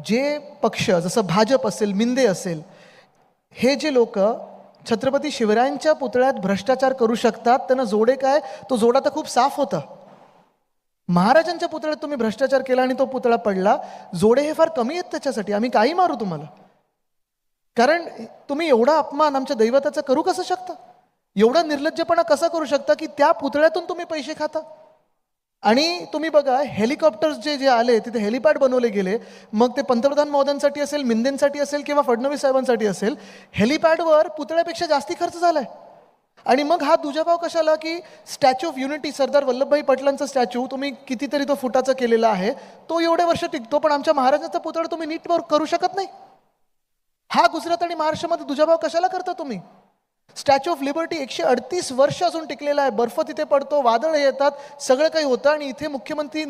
जे पक्ष जसं भाजप असेल, मिंदे असेल, हे जे लोक छत्रपती शिवरायांच्या पुतळ्यात भ्रष्टाचार करू शकतात, त्यांना जोडे काय? तो जोडा तर खूप साफ होता. महाराजांच्या पुतळ्यात तुम्ही भ्रष्टाचार केला आणि तो पुतळा पडला. जोडे हे फार कमी आहेत त्याच्यासाठी. आम्ही काही मारू तुम्हाला, कारण तुम्ही एवढा अपमान आमच्या दैवताचा करू कसं शकता? एवढा निर्लज्जपणा कसा करू शकता की त्या पुतळ्यातून तुम्ही पैसे खाता? आणि तुम्ही बघा, हेलिकॉप्टर्स जे जे आले, तिथे हेलिपॅड बनवले गेले. मग ते पंतप्रधान महोदयांसाठी असेल, मिंदेंसाठी असेल किंवा फडणवीस साहेबांसाठी असेल, हेलिपॅडवर पुतळ्यापेक्षा जास्ती खर्च झालाय. आणि मग हा दुजाभाव कशाला? की statue of unity, Sardar Vallabhbhai पटेलांचा स्टॅच्यू तुम्ही कितीतरी तो फुटाचा केलेला आहे, तो एवढे वर्ष टिकतो, पण आमच्या महाराजांचा पुतळा तुम्ही नीट करू शकत नाही. हा गुजरात आणि महाराष्ट्रामध्ये दुजाभाव कशाला करता तुम्ही? स्टॅच्यू ऑफ लिबर्टी 138 वर्ष अजून टिकलेला आहे. बर्फ तिथे पडतो, वादळ येतात, सगळं काही होतं, आणि इथे मुख्यमंत्री